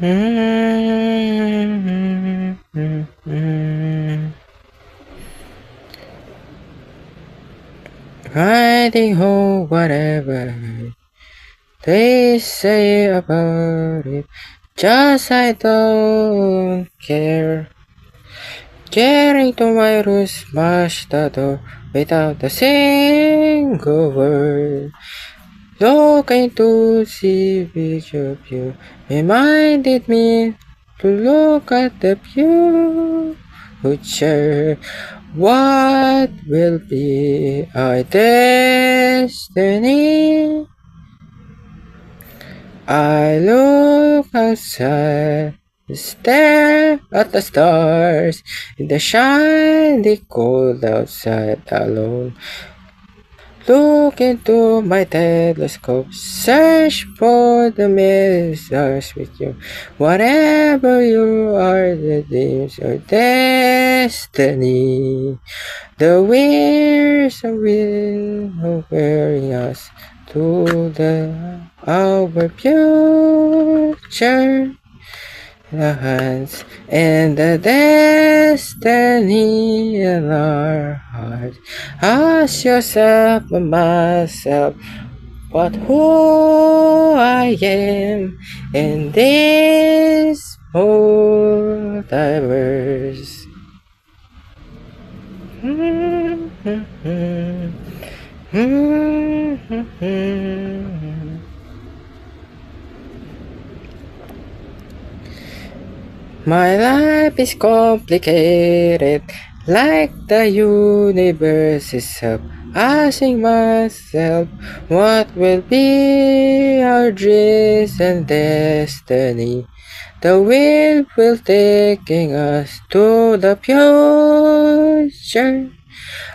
Riding home, whatever they say about it, just I don't care. Getting to my room, smash the door without a single word. Looking to see picture of you reminded me to look at the future. What will be our destiny? I look outside, stare at the stars in the shiny cold outside alone. Look into my telescope, search for the stars with you. Whatever you are, the dreams or destiny. The winds of wind are wearing us to our future. The hands and the destiny in our hearts. Ask yourself and myself, what who I am in this multiverse. My life is complicated, like the universe itself. Asking myself, what will be our dreams and destiny? The wind will taking us to the future.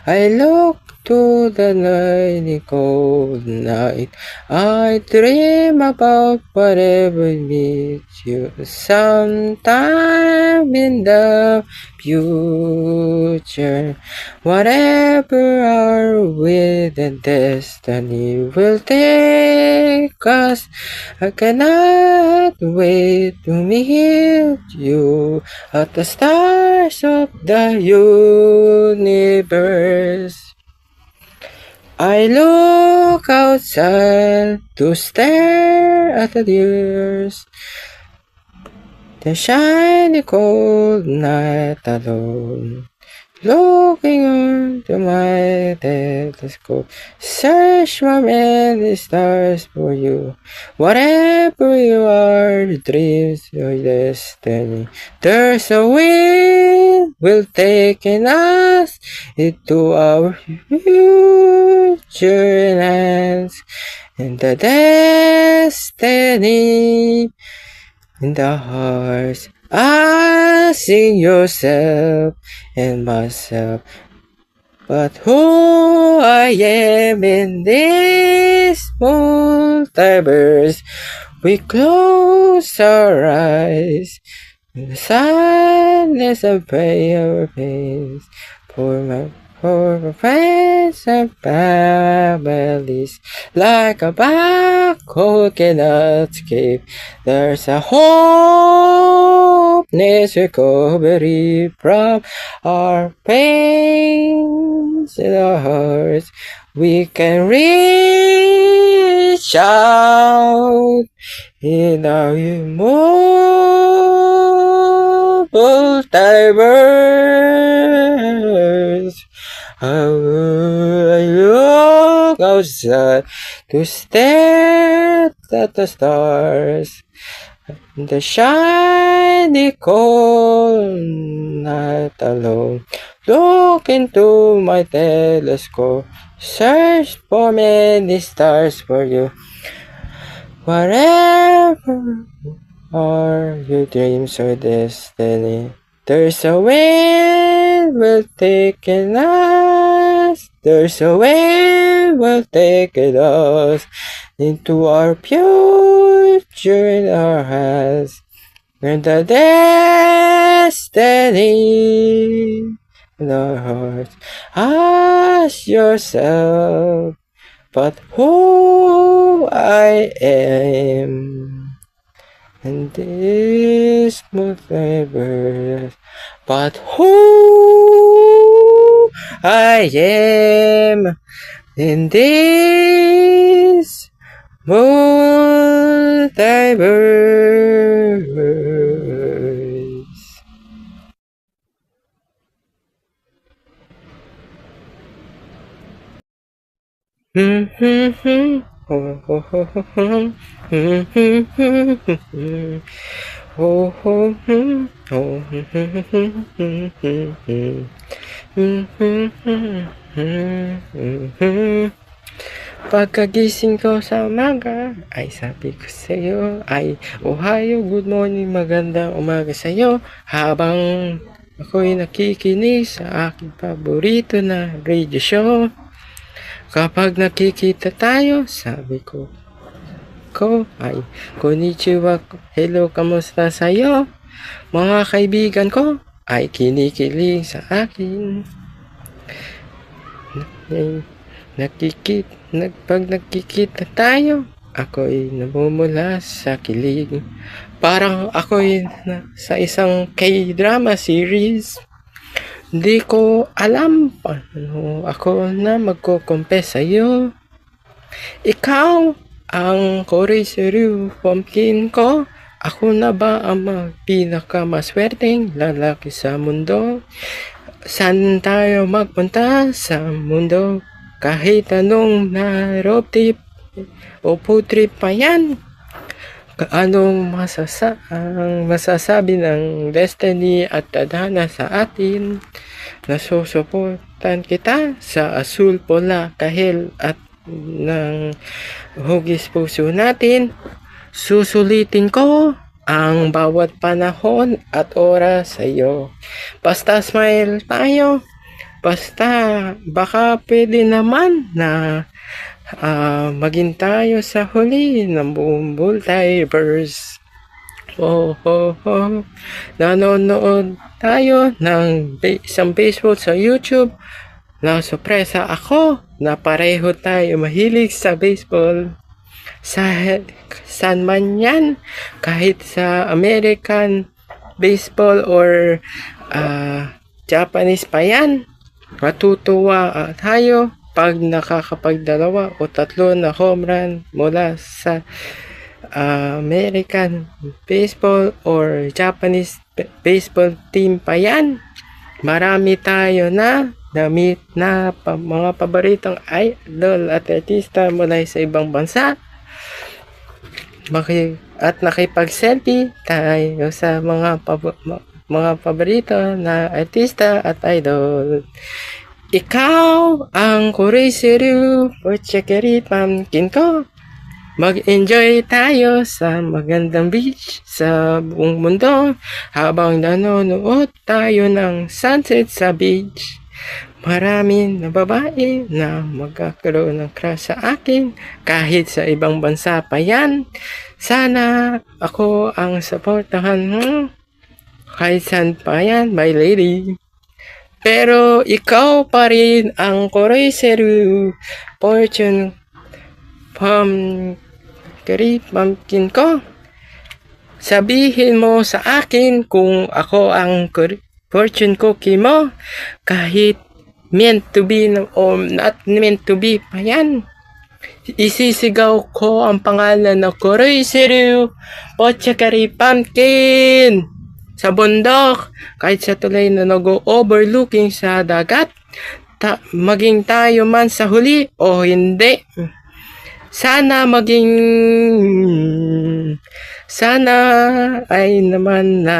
I look to the night, cold night. I dream about whatever meets you sometime in the future. Whatever our will and destiny will take us, I cannot wait to meet you at the stars of the universe. I look outside to stare at the deers, the shiny cold night alone. Looking onto my telescope, search for many stars for you. Whatever you are, dreams or destiny, there's a wind will taking us into our future lands, and the destiny in the hearts. Asking yourself and myself, but who I am in this multiverse. We close our eyes in the sadness and pray our face for my friends and families. Like a black hole cannot escape, there's a hope, needs recovery from our pains in our hearts. We can reach out in our multiverse. I look outside to stare at the stars, the shiny cold night alone. Look into my telescope, search for many stars for you. Whatever are your dreams or destiny, there's a wind will take us. There's a wind will take us into our future in our hands. And the destiny in our hearts. Ask yourself, but who I am in this multiverse. But who I am in this multiverse. Pagkagising ko sa umaga, ay sabi ko sa'yo, ay Ohayo, good morning, magandang umaga sa'yo. Habang ako'y nakikinig sa aking paborito na radio show, kapag nakikita tayo, sabi ko ay konnichiwa, hello, kamusta sa'yo? Mga kaibigan ko ay kinikilig sa akin. Pag nakikita tayo, ako'y namumula sa kilig. Parang ako'y sa isang K-drama series. Hindi ko alam paano ako na magko-confess sa'yo. Ikaw ang Koreseru pumpkin ko. Ako na ba ang pinakamaswerteng lalaki sa mundo? Saan tayo magpunta sa mundo? Kahit anong na road trip o food trip pa yan. Anong masasabi ng destiny at tadhana sa atin? Nasusuportan kita sa asul, pula, kahil at ng hugis puso natin. Susulitin ko ang bawat panahon at oras sa iyo. Basta smile tayo. Basta baka pwede naman na maging tayo sa huli ng buong multiverse. Nanonood tayo ng isang baseball sa YouTube. Nasurpresa ako na pareho tayo mahilig sa baseball. Saan man yan, kahit sa American baseball or Japanese pa yan, matutuwa tayo pag nakakapagdalawa o tatlo na home run mula sa American baseball or Japanese baseball team pa yan. Marami tayo na na-meet na mga paboritong idol at artista mula sa ibang bansa. At nakipag-selfie tayo sa mga paborito na artista at idol. Ikaw ang Koreseru Pochekeri pumpkin ko. Mag-enjoy tayo sa magandang beach sa buong mundo habang nanonood tayo ng sunset sa beach. Maraming na babae na magkakaroon ng crush sa akin kahit sa ibang bansa pa yan. Sana ako ang supportahan mo kahit saan pa yan, my lady. Pero ikaw pa rin ang Koreseru Fortune pumpkin ko. Sabihin mo sa akin kung ako ang fortune cookie mo, kahit meant to be o not meant to be pa yan. Isisigaw ko ang pangalan ng Koreseru Pochekari pumpkin sa bundok, kahit sa tulay na nag-overlooking sa dagat. Maging tayo man sa huli o hindi. Sana ay naman na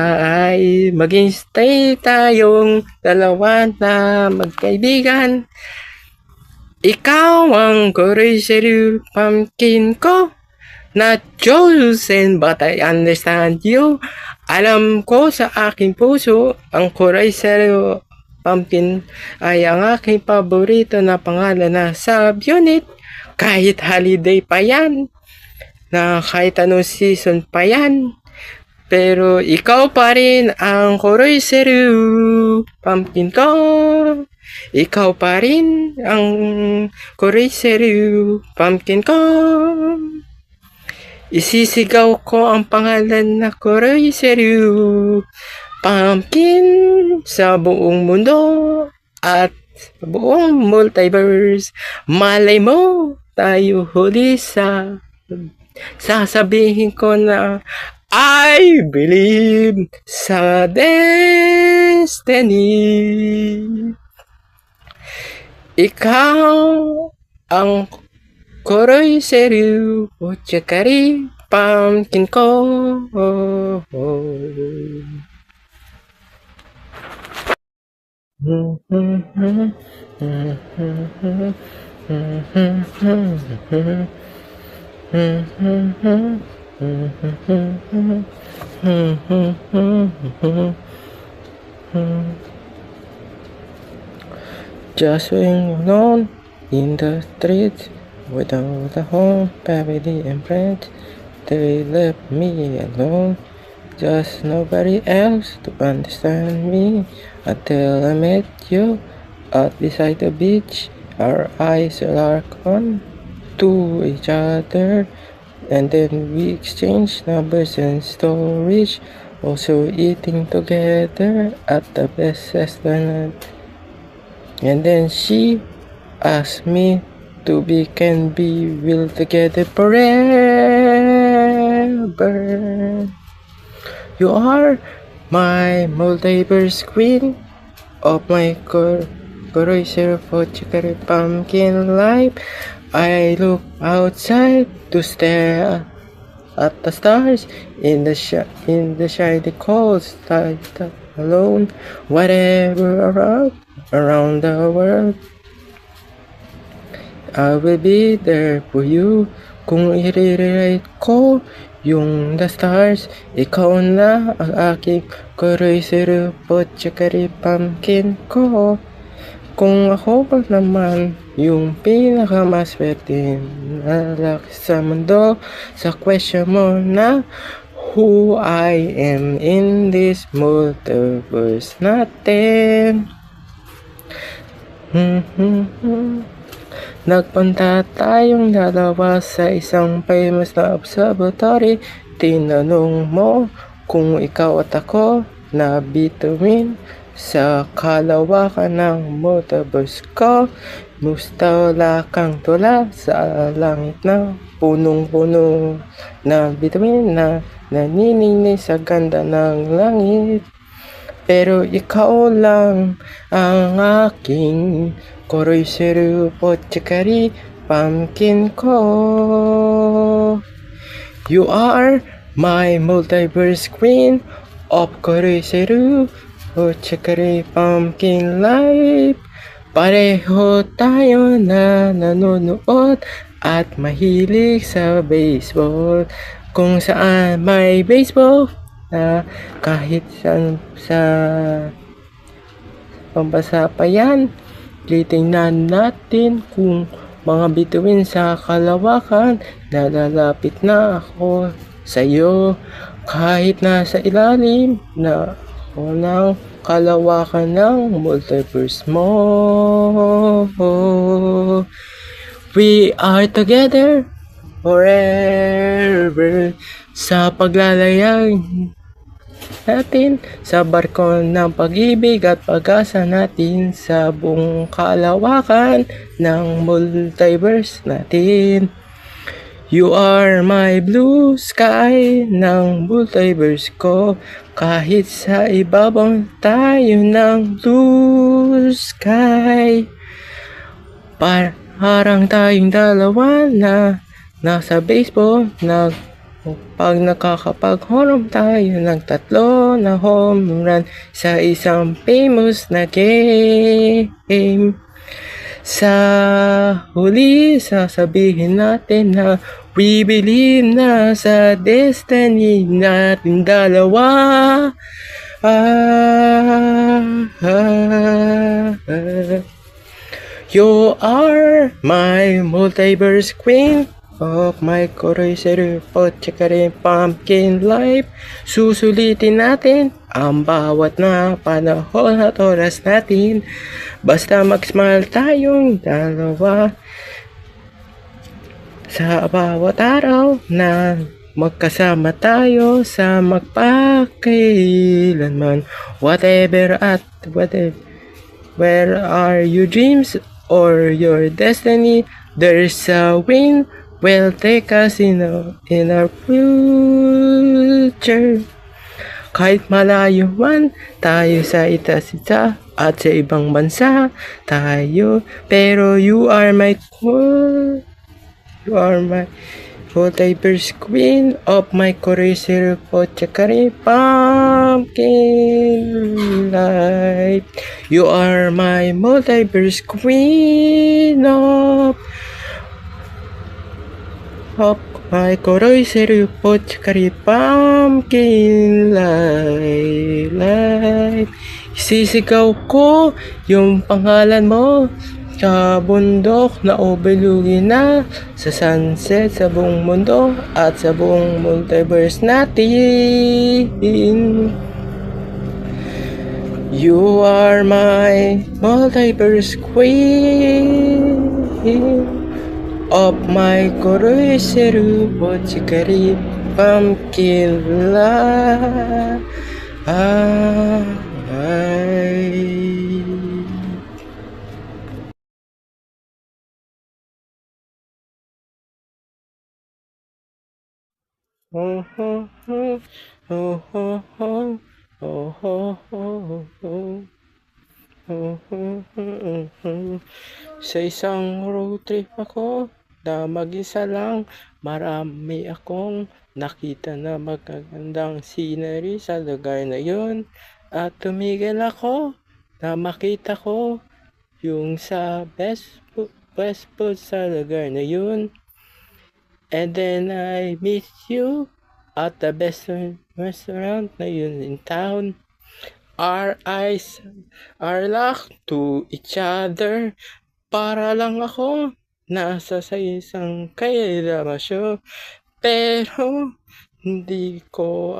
ay maging stay tayong dalawa na magkaibigan. Ikaw ang Koreseru pumpkin ko. Not chosen but I understand you. Alam ko sa aking puso ang Koreseru pumpkin ay ang aking paborito na pangalan na subunit. Kahit holiday pa yan, na kahit anong season pa yan, pero ikaw pa rin ang Koreseru pumpkin ko. Ikaw pa rin ang Koreseru pumpkin ko. Isisigaw ko ang pangalan na Kuroy Seryu Pumpkin sa buong mundo at sa buong multiverse. Malay mo, tayo huli sa sasabihin ko na I believe sa destiny. Ikaw ang Kuroy Seryu Uchikari Pumpkin ko. Just swing alone in the streets without a home, family and friends. They left me alone. Just nobody else to understand me until I met you out beside the beach. Our eyes locked on to each other, and then we exchanged numbers and stories. Also eating together at the best restaurant. And then she asked me to be can be will together forever. You are my multiverse queen of my Kuroy Seryu Uchikari Pumpkin life. I look outside to stare at the stars in the shiny cold sky alone. Whatever around the world, I will be there for you. Kung i-rewrite ko yung the stars, ikaw na ang aking Kuroy Seryu Uchikari Pumpkin ko. Kung ako pa naman yung pinakamaswerte na lalaki sa mundo, sa question mo na who I am in this multiverse natin. Nagpunta tayong dalawa sa isang famous na observatory. Tinanong mo kung ikaw at ako na bituin sa kalawakan ng multiverse ko. Mustala kang tula sa langit na punong-puno na bituin na naniningning sa ganda ng langit. Pero ikaw lang ang aking Kuroy Seryu Uchikari Pumpkin ko. You are my multiverse queen of Kuroy Seryu Uchikari Pumpkin life. Pareho tayo na nanonood at mahilig sa baseball. Kung saan may baseball na kahit sa pambasa pa yan, titingnan natin kung mga bituin sa kalawakan. Nalalapit na ako sa iyo kahit nasa ilalim na ako ng kalawakan ng multiverse mo. We are together forever sa paglalayag natin sa barko ng pag-ibig at pag-asa natin sa buong kalawakan ng multiverse natin. You are my blue sky ng multiverse ko. Kahit sa ibabaw tayo ng blue sky, parang tayong dalawa na nasa baseball. Pag nakakapag-home tayo ng 3 na home run sa isang famous na game. Sa huli, sasabihin natin na we believe na sa destiny natin dalawa. You are my multiverse queen of my Kuroy Seryu Uchikari Pumpkin life. Susulitin natin ang bawat na panahon at oras natin. Basta mag-smile tayong dalawa sa bawat araw na Magkasama tayo sa magpakailanman. Whatever at whatever, where are your dreams or your destiny? There's a wind will take us in our future. Kahit malayo man tayo sa itaas-ita at sa ibang bansa tayo, pero you are my multiverse queen of my courageous Pochakari pumpkin life. You are my multiverse queen of my courageous Pochakari pumpkin life. Isisigaw ko yung pangalan mo sa bundok na ubilugin na sa sunset sa buong mundo at sa buong multiverse natin. You are my multiverse queen of my Kuroiseru Pochikari pumpkin life. Oh, oh, oh, oh, oh, oh, oh, oh, oh, oh, oh. Sa isang road trip ako na mag-isa lang, marami akong nakita na magagandang scenery sa lugar na yun. At tumigil ako na makita ko yung sa best food sa lugar na yun. And then I meet you at the best restaurant na yun in town. Our eyes are locked to each other. Para lang ako nasa sa isang kailamasyo. Pero hindi ko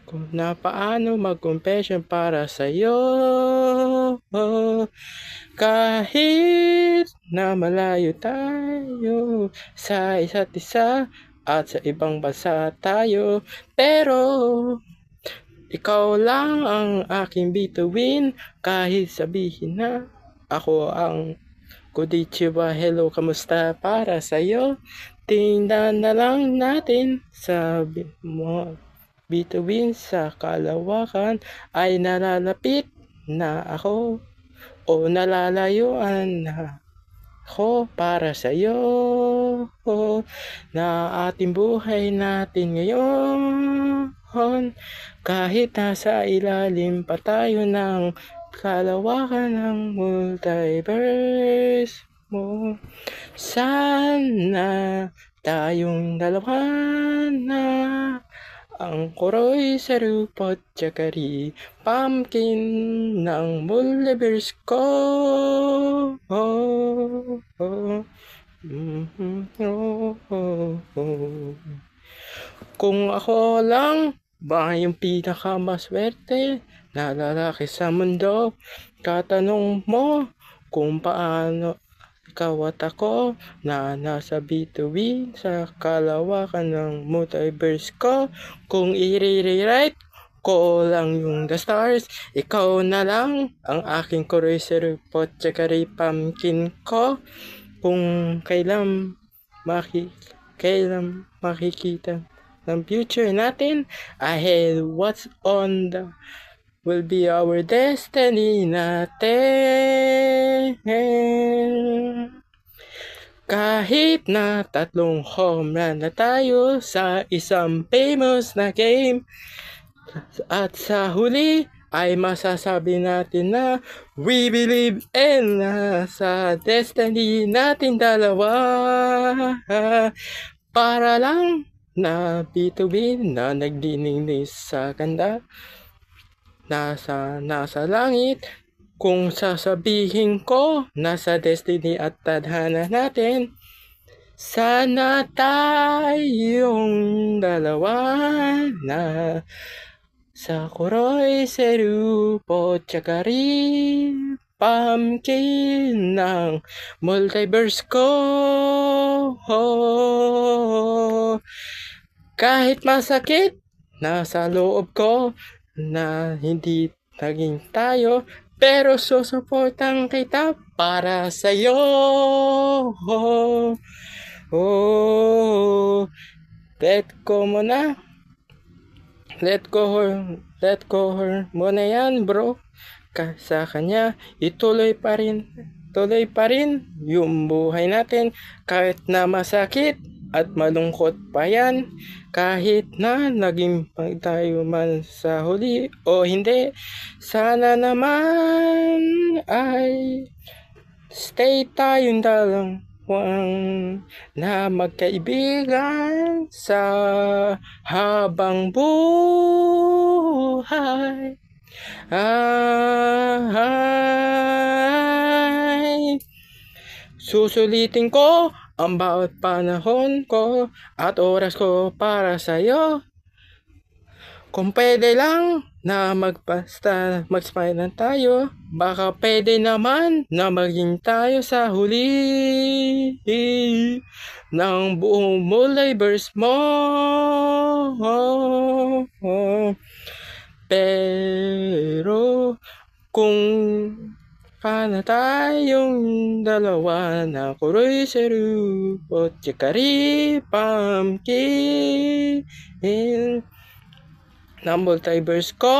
kung na paano mag-confession para sa'yo. Kahit na malayo tayo sa isa't isa at sa ibang bansa tayo, pero ikaw lang ang aking bituin. Kahit sabihin na ako ang konnichiwa, hello, kamusta para sa'yo. Tingnan na lang natin sa bituin sa kalawakan ay nalalapit na ako o nalalayuan na ako para sa'yo na ating buhay natin ngayon. Kahit nasa ilalim pa tayo ng kalawakan ng multiverse mo, sana tayong dalawa na ang Kuroiseru Pochakari pumpkin ng multiverse ko. Kung ako lang ba yung pinakamaswerte na lalaki sa mundo, katanong mo kung paano ikaw at ako na nasa bituin sa kalawakan ng multiverse ko. Kung i-rewrite ko lang yung the stars, ikaw na lang ang aking Kuroiseru Pochakari pumpkin ko. Kung kailan makikita ng future natin ahead, what's on the will be our destiny natin. Kahit na 3 home run na tayo sa isang famous na game, at sa huli ay masasabi natin na we believe in sa destiny natin dalawa. Para lang na bituin na nagdiningning sa ganda nasa langit. Kung sasabihin ko nasa destiny at tadhana natin, sana tayong dalawa na sa Kuroiseru Pochakari pumpkin ng multiverse ko. Kahit masakit, nasa loob ko na hindi naging tayo, pero susuportan kita para sa'yo. Oh, let go mo na. Let go mo na yan, bro. Sa kanya, tuloy pa rin yung buhay natin kahit na masakit at malungkot pa yan. Kahit na naging tayo man sa huli o hindi, sana naman ay stay tayong dalawang na magkaibigan sa habang buhay. Ay, susulitin ko ang bawat panahon ko at oras ko para sa'yo. Kung pwede lang na mag-smile lang tayo, baka pwede naman na maging tayo sa huli ng buong multiverse mo. Pero kung paano tayong dalawa na kuroy seru o tsikari pumpkin ng multiverse ko.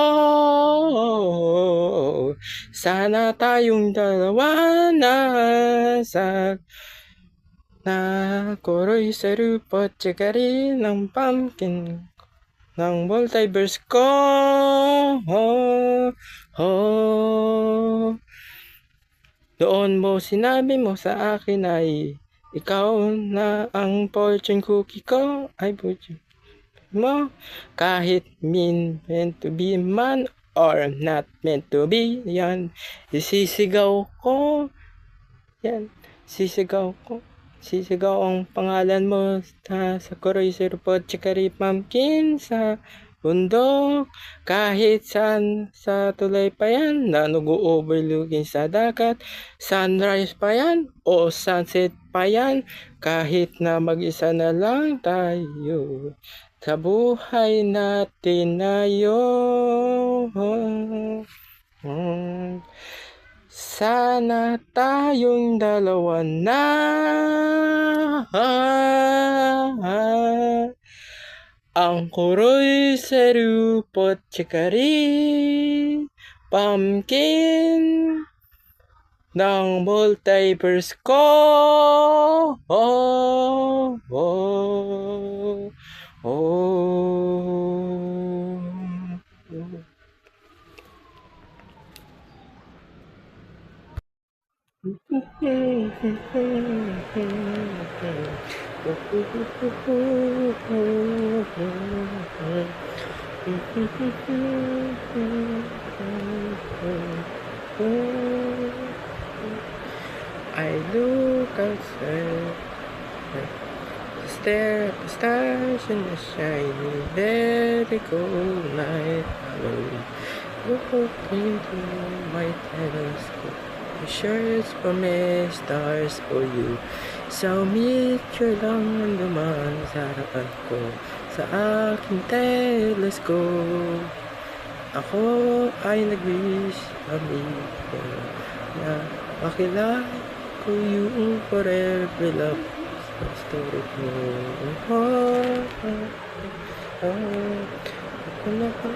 Sana tayong dalawa na kuroy seru o tsikari ng pumpkin ng multiverse ko. Doon mo sinabi mo sa akin ay ikaw na ang fortune cookie ko. Ay fortune mo, kahit meant to be man or not meant to be, yan, isisigaw ko, yan, sisigaw ang pangalan mo sa Kuroy Sirupot Chikari Pumpkin sa bundok, kahit saan sa tulay pa yan, na nag-overlooking sa dagat, sunrise pa yan o sunset pa yan, kahit na mag-isa na lang tayo sa buhay natin ngayon. Sana tayong dalawa na ang kuroy seru pot chikari pumpkin ng multiverse ko. I look outside, stare at the stars in the shiny, very cold night. Look into my telescope. Shirts for me, stars for you. So meteor lang naman sa harapan ko sa aking telescope. Ako ay nag-wish amigo na makilala ko yung forever love story ko. Ako na ka,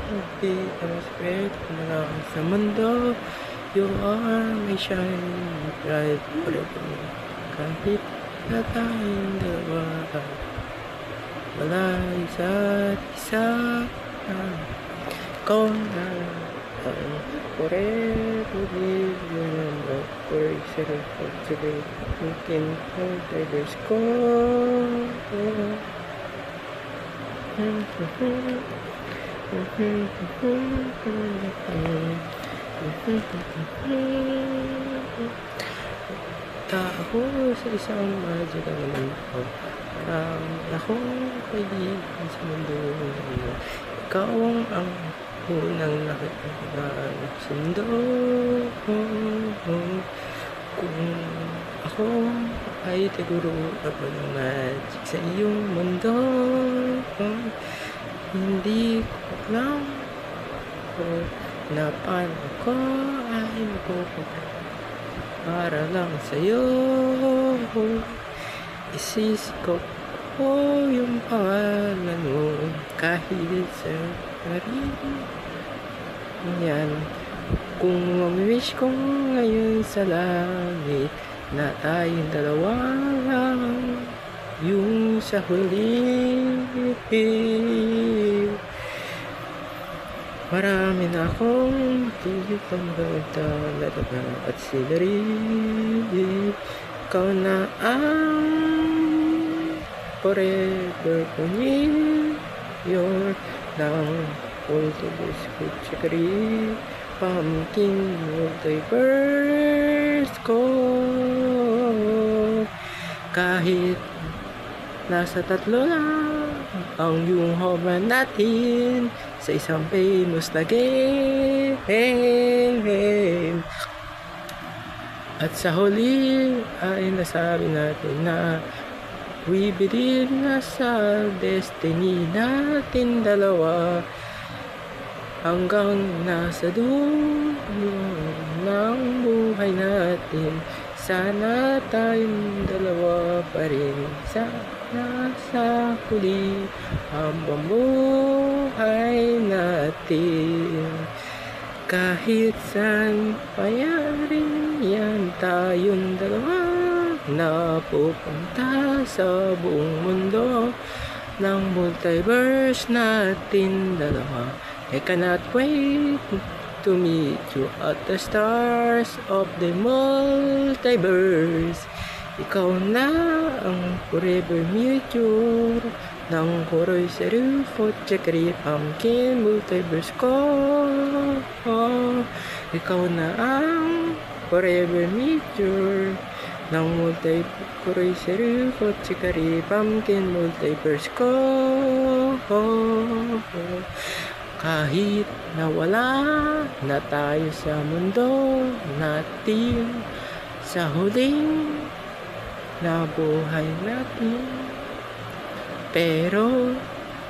hindi ka maswerte ko na lang sa mundo. You are my shining bright forever. Kahit na tayong dalawa, wala isa't isa. Ikaw na ang forever living for example, today thinking multiverse ko. Ako sa isang magical mundo, parang akong kaibigan sa mundo. Ikaw ang unang nakikita ng sundo. Kung ako ay siguro ako ng magic sa iyong mundo, hindi ko alam na paano ko ay mapupunta para lang sa'yo. Isisikop ko yung pangalan mo kahit sa sarili. Yan, kung mamiwish ko ngayon sa langit na tayong dalawa lang yung sa huli. Marami na akong titong talaga at sinari. Ikaw na ang forever ko you're ng multiverse ko chakri pumpkin multiverse ko. Kahit nasa tatlo lang ang yung home natin sa isang famous na game. At sa huli ay nasabi natin na we believe na sa destiny natin dalawa hanggang nasa dulo ng buhay natin. Sana tayong dalawa pa rin sana sa huli habang buhay natin. Kahit saan payarin yan tayong dalawa napupunta sa buong mundo ng multiverse natin dalawa. I cannot wait to meet you at the stars of the multiverse. Ikaw na ang forever mutual ng Koroy Seru Chakri Pumpkin Multiverse ko. Ikaw na ang forever mutual ng Koroy Seru Chakri Pumpkin Multiverse ko. Kahit nawala na tayo sa mundo natin sa huling na buhay natin, pero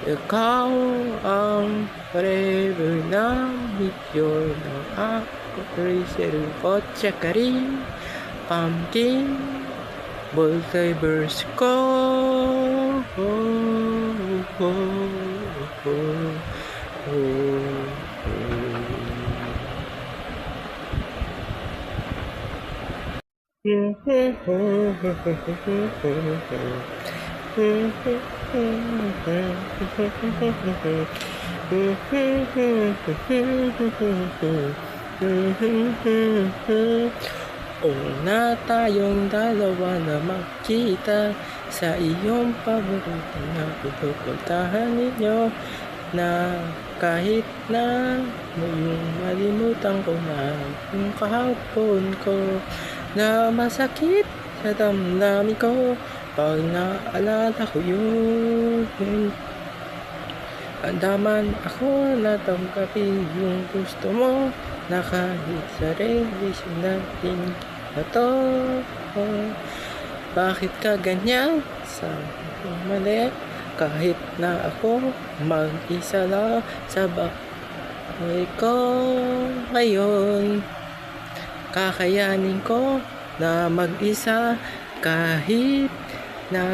ikaw ang forever na meteor ng ako Seru Chakri Pumpkin Multiverse ko. Una tayong dalawa na magkita sa iyong paborito na pupuntahan ninyo, na kahit na yung malimutan ko na yung kahapon ko na masakit sa damdamin ko pag naalala ko yun. Andaman ako na tanggapin yung gusto mo na kahit sa relasyon natin na to. Bakit ka ganyan sa mali? Kahit na ako mag-isa lang sa bahay ko ngayon, kakayanin ko na mag-isa kahit na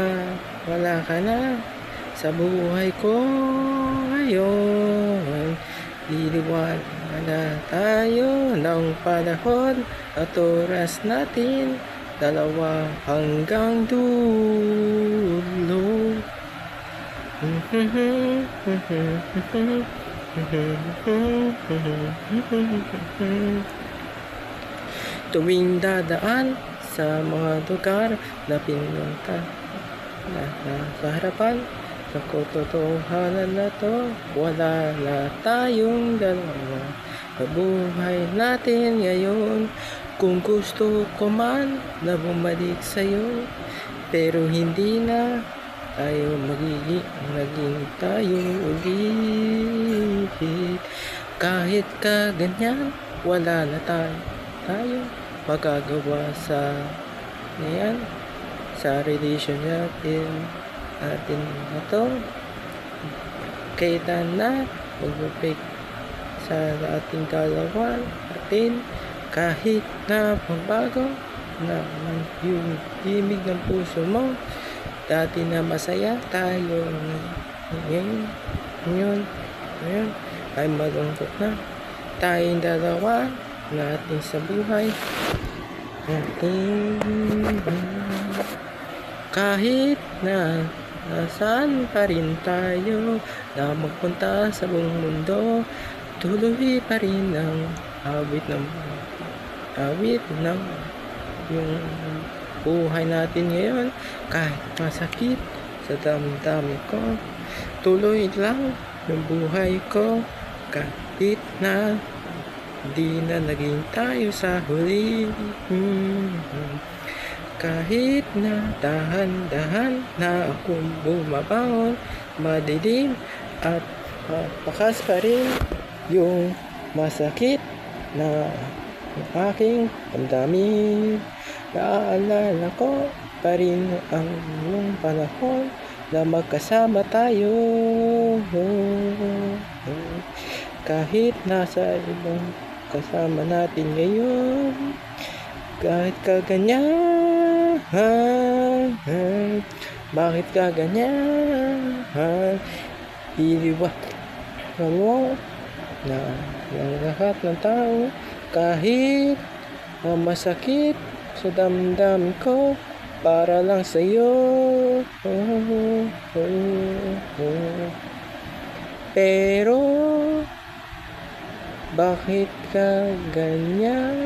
wala ka na sa buhay ko ngayon. Diliwan na tayo ng panahon at oras natin dalawa hanggang dulo. Tuwing dadaan sa mga lugar na pinunta na sa harapan, sa katotohanan na to, wala na tayong dalawa sa buhay natin ngayon. Kung gusto ko man na bumalik sa'yo, pero hindi na tayo naging tayo ulit. Kahit ka ganyan, wala na tayo magagawa sa ngayon sa relation natin na to. Kailan na mag-break sa ating dalawa natin kahit na pagbago na yung himig ng puso mo dati na masaya tayo ngayon ay malungkot na tayong dalawa natin sa buhay natin kahit na nasaan pa rin tayo na magpunta sa buong mundo tuloy pa rin ang awit ng yung buhay natin ngayon kahit masakit sa damdamin ko tuloy lang yung buhay ko kahit na di na naging tayo sa huli kahit na dahan-dahan na akong bumabangon madilim at pakas pa rin yung masakit na aking damdamin naaalala ko pa rin ang yung panahon na magkasama tayo kahit nasa ibang kasama natin ngayon kahit kaganyan bakit kaganyan iliwat mo na lahat ng tao kahit masakit sa damdamin ko para lang sa'yo pero bakit ka ganyan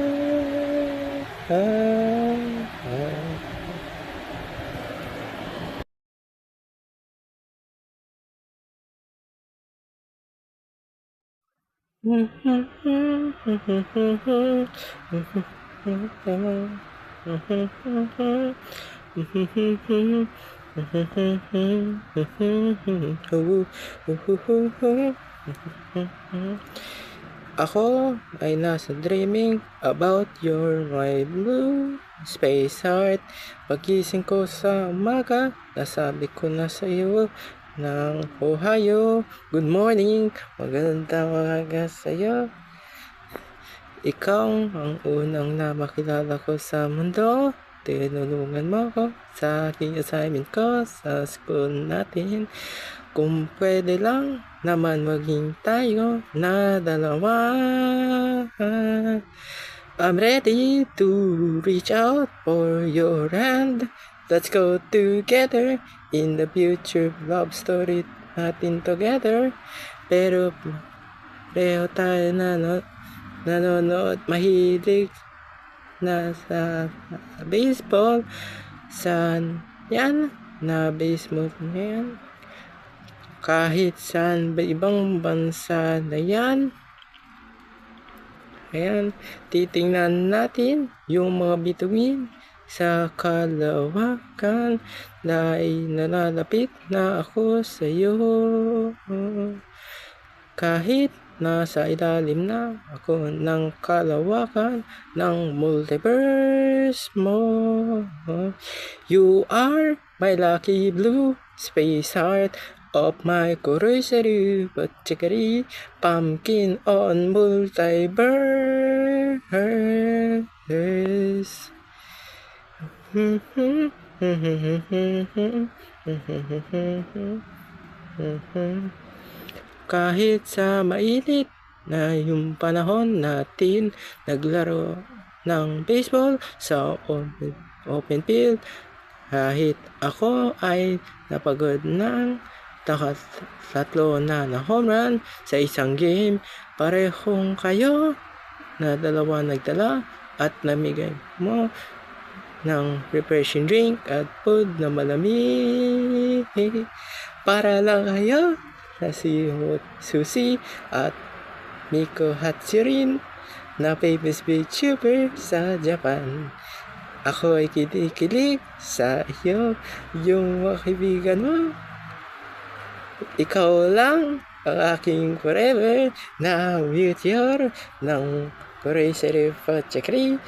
Ako ay nasa dreaming about your my blue space heart. Pagising ko sa umaga, nasabi ko na sa iyo ng Ohio. Good morning, magandang umaga sa iyo. Ikaw ang unang na makilala ko sa mundo. Tinulungan mo ko sa aking assignment ko sa school natin. Kung pwede lang naman maging tayo na dalawa. I'm ready to reach out for your hand. Let's go together in the future love story natin together. Pero pareho tayo nanonood mahilig na sa baseball saan yan na baseball na yan kahit saan ba ibang bansa na yan ayan titingnan natin yung mga bituin sa kalawakan dahil nalalapit na ako sa iyo kahit nasa ilalim na ako ng kalawakan ng multiverse mo. You are my lucky blue space heart of my curiosity, but chicory pumpkin on multiverse. Kahit sa mainit na yung panahon natin naglaro ng baseball sa open field kahit ako ay napagod ng tatlo na home run sa isang game parehong kayo na dalawa nagdala at namigay mo ng refreshing drink at food na malamig para lang kayo na si Susie at Miko Hatsurin na famous VTuber sa Japan. Ako ay kinikilig sa iyo, yung mga kaibigan mo. Ikaw lang ang aking forever na meteor ng Korea Serif at Chakri.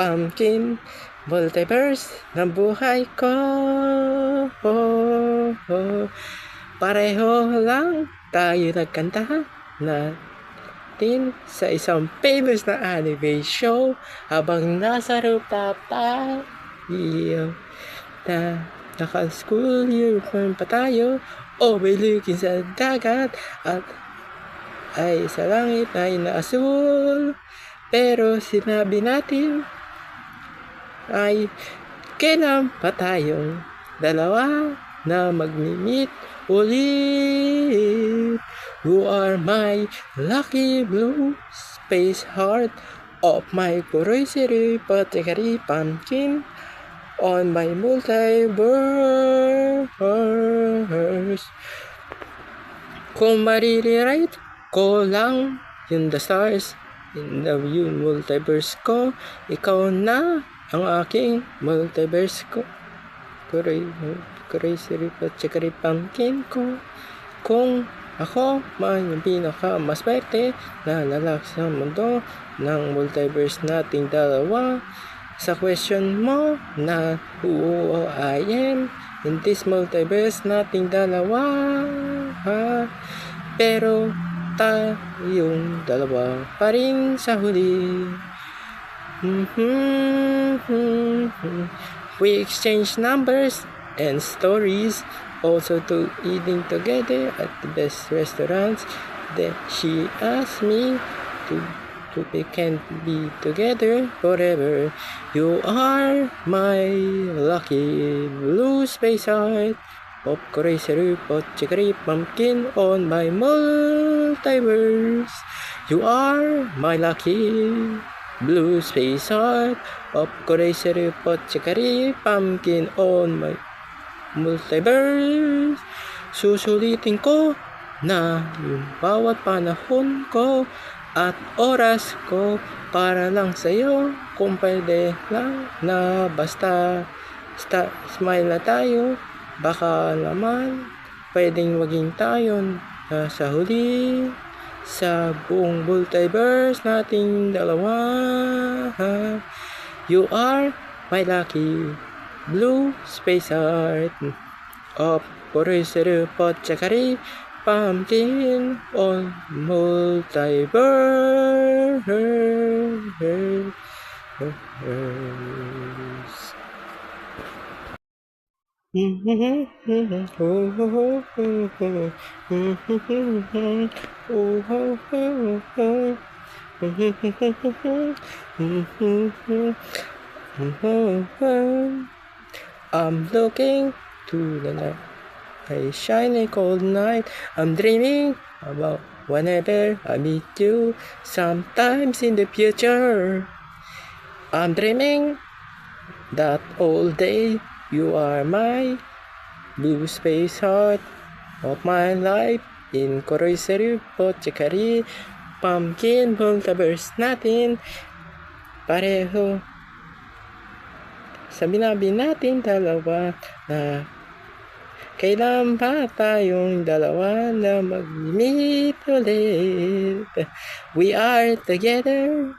pumpkin, multiverse ng buhay ko. Pareho lang tayo nagkanta natin sa isang famous na anime show habang nasa rooftop tayo na naka-school uniform pa tayo, overlooking sa dagat at ay sa langit ay naasul. Pero sinabi natin ay kailan pa tayong dalawa na mag-meet ulit. You are my lucky blue space heart of my curiosity particularly pumpkin on my multiverse. Kung marirewrite ko lang yung the stars in the multiverse ko, ikaw na ang aking multiverse ko. Crazy particularly pumpkin ko. Kung ako man yung pinaka-maswerte na lalaki sa mundo ng multiverse nating dalawa, sa question mo na who I am in this multiverse nating dalawa, pero tayong dalawa pa rin sa huli. We exchange numbers and stories, also to eating together at the best restaurants. Then she asked me to we can be together forever. You are my lucky blue space heart of crazy chicory pumpkin on my multiverse. You are my lucky blue space heart of crazy chicory pumpkin on my multiverse. Susulitin ko na yung bawat panahon ko at oras ko para lang sa'yo. Kung pwede lang na basta smile na tayo, baka naman pwedeng maging tayo na sa huli sa buong multiverse nating dalawa. You are my lucky blue space heart of curiosity particularly pumpkin on multiverse. I'm looking to the night, a shiny cold night. I'm dreaming about whenever I meet you, sometimes in the future. I'm dreaming that all day you are my blue space heart of my life in curiosity particularly pumpkin multiverse natin. Pareho sa binabi natin dalawa na kailan ba tayong dalawa na mag-meet ulit. We are together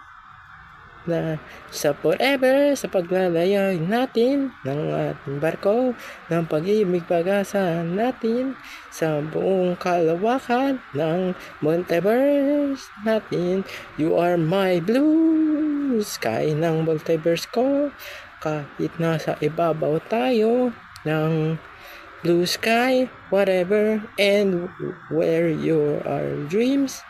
na sa forever, sa paglalaya natin ng ating barko ng pag-ibig pag-asa natin sa buong kalawakan ng multiverse natin. You are my blue sky ng multiverse ko. Kahit nasa ibabaw tayo ng blue sky, whatever and where your dreams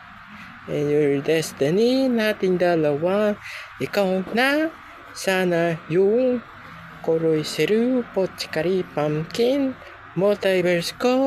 and your destiny nating dalawa, ikaw na sana yung Koroy Seru Pochikari Pumpkin multiverse ko.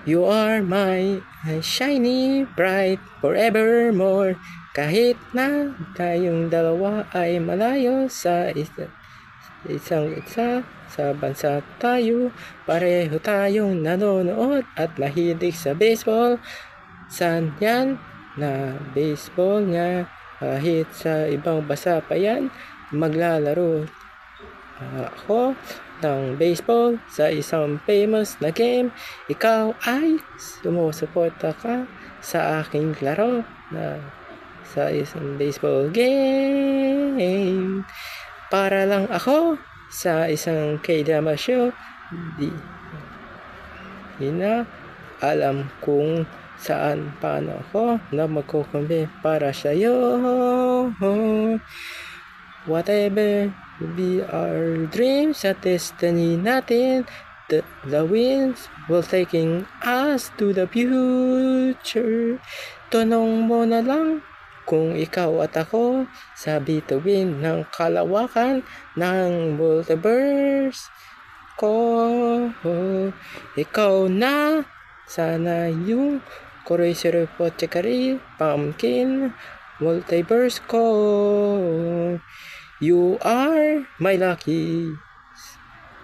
You are my shiny bright forevermore. Kahit na tayong dalawa ay malayo sa isang isa sa bansa tayo, pareho tayong nanonood at mahilig sa baseball. Saan yan na baseball nga? Kahit sa ibang bansa pa yan maglalaro ako ng baseball sa isang famous na game. Ikaw ay sumusuporta ka sa aking laro na sa isang baseball game. Para lang ako sa isang K-drama show. Di na alam kung saan paano ako na magkukumbi para sa'yo. Whatever be our dreams at destiny natin, the winds will taking us to the future. Tanong mo na lang kung ikaw at ako sa bituin ng kalawakan ng multiverse ko. Ikaw na sana yung Kuroisuru Pochikari Pumpkin multiverse ko. You are my lucky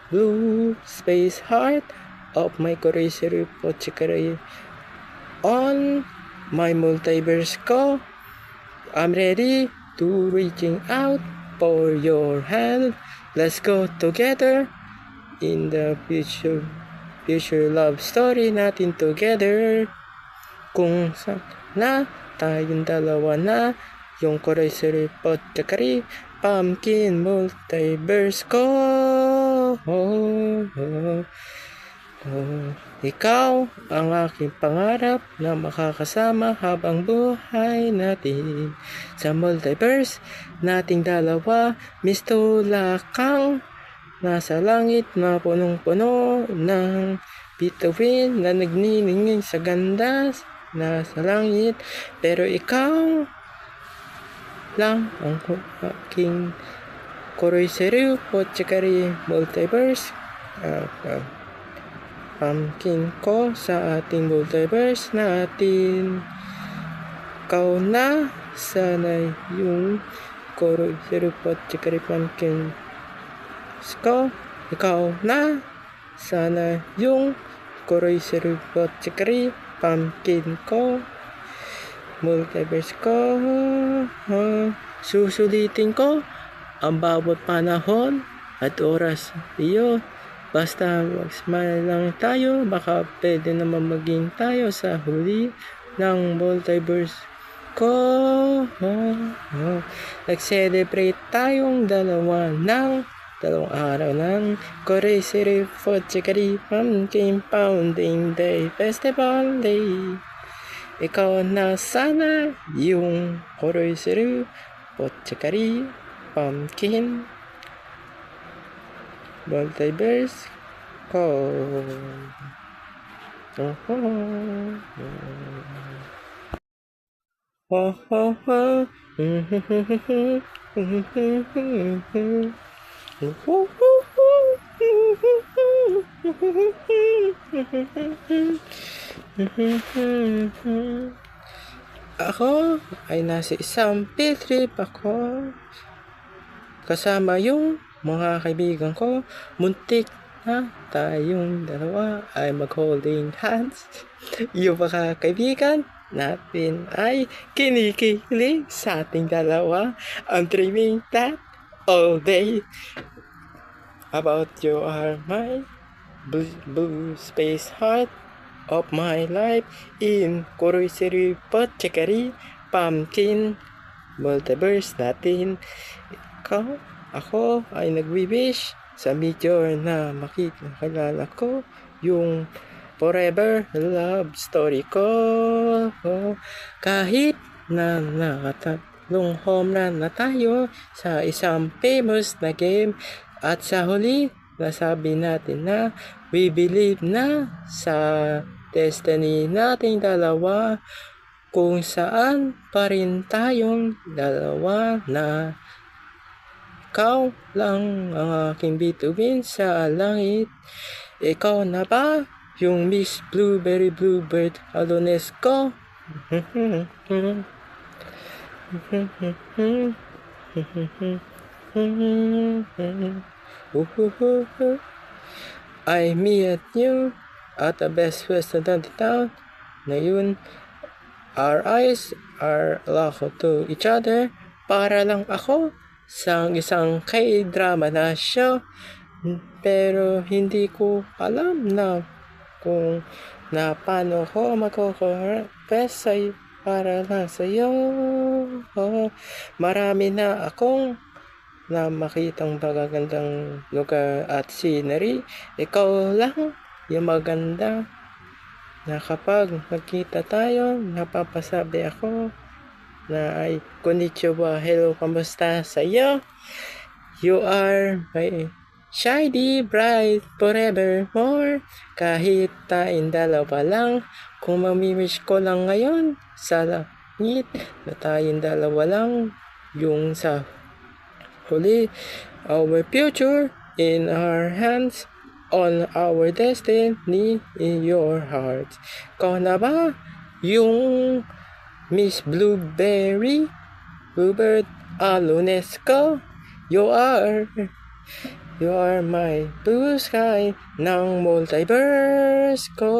blue space heart of my Kuroisuru Pochikari on my multiverse ko. I'm ready to reaching out for your hand. Let's go together in the future love story natin together. Kung sana tayong dalawa na yung Kuroisuru Pochikari Pumpkin multiverse ko. Ikaw ang aking pangarap na makakasama habang buhay natin sa multiverse nating dalawa. Mistula kang nasa langit na punong-puno ng bituin na nagniningning sa ganda nasa langit. Pero ikaw lang ang aking Kuroisuru Pochikari multiverse pumpkin ko sa ating multiverse natin. Ikaw na sana yung Kuroisuru Pochikari pumpkin ko. Ikaw na sana yung Kuroisuru Pochikari pumpkin ko multiverse ko. Susulitin ko ang bawat panahon at oras iyo. Basta mag-smile lang tayo, baka pwede naman maging tayo sa huli ng multiverse ko. Nag-celebrate tayong dalawa ng dalawang araw ng Kuroisuru Pochikari Pumpkin Pounding Day Festival Day. Ikaw na sana yung Kuroisuru Pochikari Pumpkin multiverse ko. Ako ay nasa isang field trip ako kasama yung mga kaibigan ko. Muntik na tayong dalawa ay mag-holding hands. Yung mga kaibigan natin ay kinikilig sa ating dalawa. I'm dreaming that all day about you are my blue space heart of my life in Kuroisuru Pochikari Pumpkin multiverse natin. Ako ay nagwi-wish sa Meteor na makilala ko yung forever love story ko. Kahit na nakatatlong home run na tayo sa isang famous na game, at sa huli nasabi natin na we believe na sa destiny nating dalawa, kung saan pa rin tayong dalawa na ikaw lang ang aking bituin sa langit. Ikaw na ba yung Miss Blueberry Bluebird Alones ko? I meet you at the best restaurant in town. Ngayon, our eyes are locked to each other. Para lang ako sa isang K-drama na show. Pero hindi ko alam na kung na paano ko magko-confess para lang sa'yo. Oh, marami na akong na makitang magagandang lugar at scenery. Ikaw lang yung maganda na kapag nagkita tayo, napapasabi ako na ay konnichiwa, hello, kamusta sa'yo? You are my shiny bright forevermore. Kahit tayong dalawa lang, kung mamimiss ko lang ngayon sa langit na tayong dalawa lang, yung sa huli, our future in our hands, on our destiny in your heart. Ikaw na ba yung Miss Bluebird Alunesco? You are my blue sky ng multiverse ko.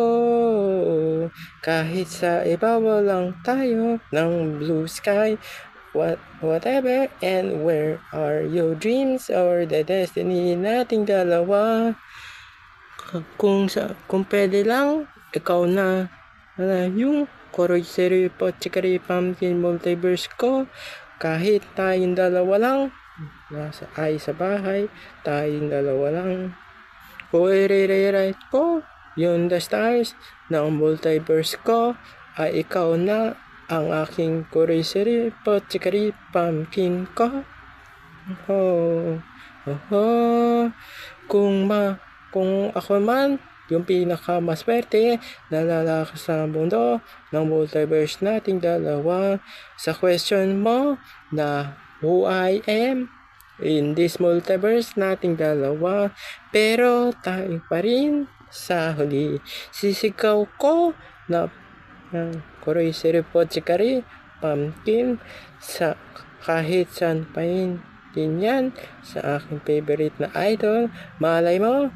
Kahit sa ibabaw lang tayo ng blue sky, whatever and where are your dreams or the destiny nating dalawa? Kung pwede lang, ikaw na yung Koroy Seri Pochikari Pumpkin Multiverse ko. Kahit tayong dalawa lang, nasa sa bahay, tayong dalawa lang. Kung i-rewrite ko, yung the stars ng multiverse ko, ay ikaw na ang aking Koroy Seri Pochikari Pumpkin ko. Oh, oh, oh. Kung ako man yung pinakamaswerte na lalaki sa mundo ng multiverse nating dalawa, sa question mo na who I am in this multiverse nating dalawa, pero tayo pa rin sa huli. Sisigaw ko na Koroy Siripot Chikari Pumpkin sa kahit saan pa rin din yan sa aking favorite na idol. Malay mo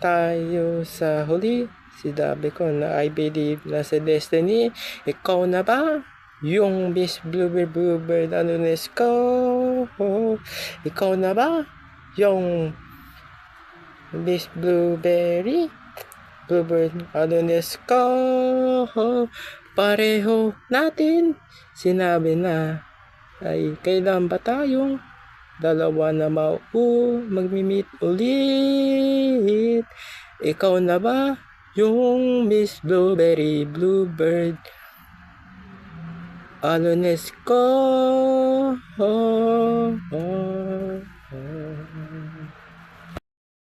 tayo sa huli. Sinabi ko na I believe na sa destiny. Ikaw na ba yung Miss Bluebird Alunesco? Ikaw na ba yung Miss Blueberry Bluebird Alunesco? Pareho natin sinabi na ay kailan ba tayong dalawa na magmi-meet ulit? Ikaw na ba yung Miss Bluebird Alunesco?